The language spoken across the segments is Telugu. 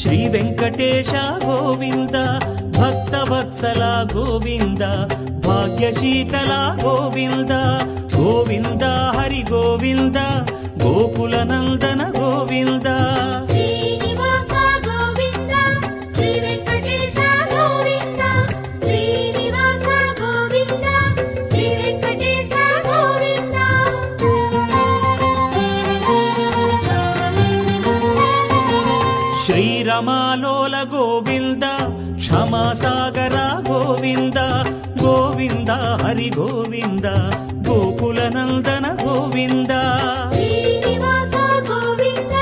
శ్రీ వెంకటేశ గోవింద, భక్తవత్సల గోవింద, భాగ్యశీతల గోవింద, గోవింద హరి గోవింద, గోకుల నందన గోవింద. శ్రీనివాస గోవింద, శ్రీ వెంకటేశ గోవింద, శ్రీనివాస గోవింద, శ్రీ వెంకటేశ గోవింద. శ్రీరమాలోల గోవింద, క్షమాసాగర గోవింద, గోవింద హరి గోవింద, గోకుల నందన గోవింద. శ్రీనివాస గోవింద,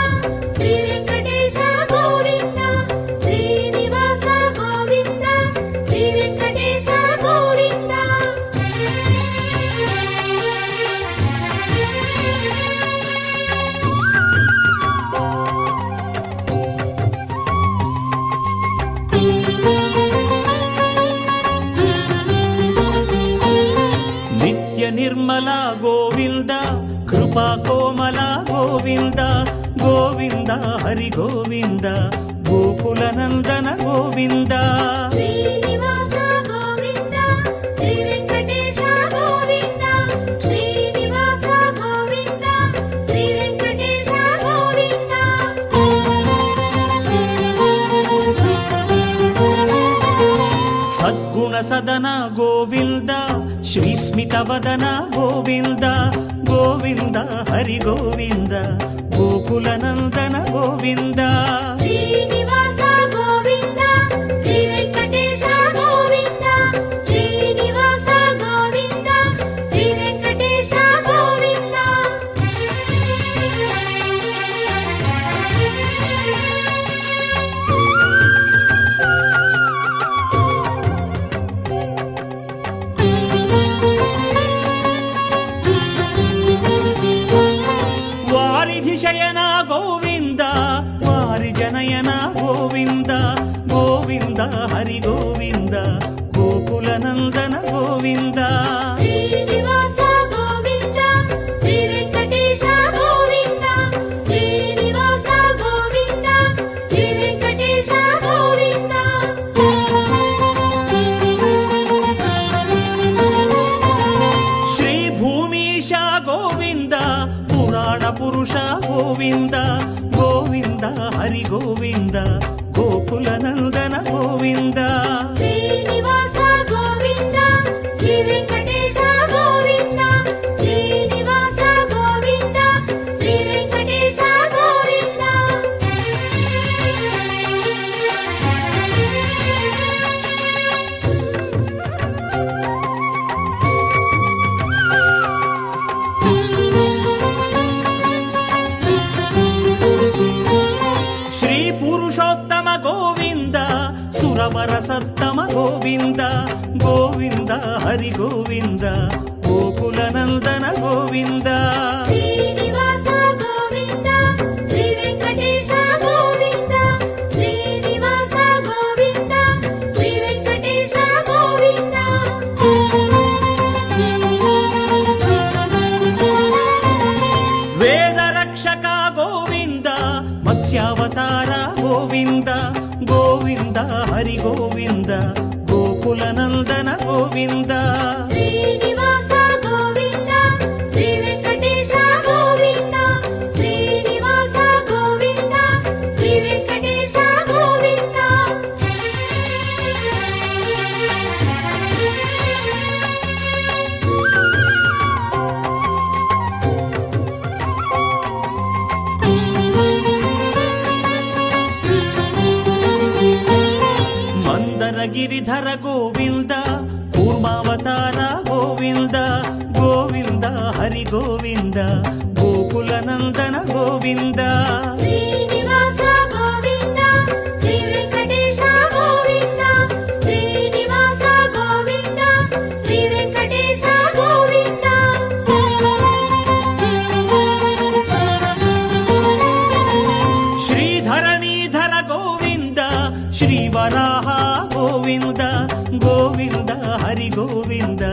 శ్రీ వెంకటేశ గోవింద, శ్రీనివాస గోవింద, శ్రీ వెంకటేశ గోవింద. నిత్య నిర్మల గోవింద, కృపా కోమల గోవింద, గోవింద హరి గోవింద, గోకుల నందన గోవింద. శ్రీనివాస గోవింద, శ్రీ వెంకటేశ గోవింద, శ్రీనివాస గోవింద, శ్రీ వెంకటేశ గోవింద. సద్గుణ సదన గోవింద, శ్రీస్మిత వదన గోవింద, గోవింద హరి గోవింద, గోకుల నందన గోవింద. శ్రీనివాస గోవింద, శ్రీ వెంకటేశ గోవింద, శ్రీనివాస గోవింద, శ్రీ వెంకటేశ గోవింద. వారిధి శయన గోవింద, వారి జనయన గోవింద, గోవింద హరి గోవింద, గోకుల నందన గోవింద. శ్రీనివాస గోవింద, శ్రీ వెంకటేశ గోవింద, శ్రీనివాస గోవింద, శ్రీ వెంకటేశ గోవింద. శ్రీ భూమీశ గోవింద, పురాణ పురుష గోవింద, గోవింద హరి గోవింద, గోకుల నందన గోవింద. శ్రీనివాస గోవింద, శ్రీ వెంకటేశ గోవింద, శ్రీనివాస గోవింద, శ్రీ వెంకటేశ గోవింద. శ్రీ పురుషోత్తమ గోవింద, సురవర సత్తమ గోవింద, గోవింద హరి గోవింద, గోకుల నందన గోవింద. శ్రీనివాస గోవింద, శ్రీ వెంకటేశ గోవింద, శ్రీనివాస గోవింద, శ్రీ వెంకటేశ గోవింద. వేద రక్షక గోవింద, మత్స్యావతార గోవింద, గోవింద హరి గోవింద, గోకుల నందన గోవింద. శ్రీనివాస గోవింద, శ్రీ వెంకటేశ గోవింద, శ్రీనివాస గోవింద, శ్రీ వెంకటేశ గోవింద. మందర గిరిధర గోవింద, కూర్మావతార గోవింద, గోవింద హరి గోవింద, గోకుల నందన గోవింద. శ్రీనివాస గోవింద, శ్రీ వెంకటేశ గోవింద, శ్రీనివాస గోవింద, శ్రీ వెంకటేశ గోవింద. శ్రీధరణీధర గోవింద, శ్రీవరాహ గోవింద, గోవింద హరి గోవింద,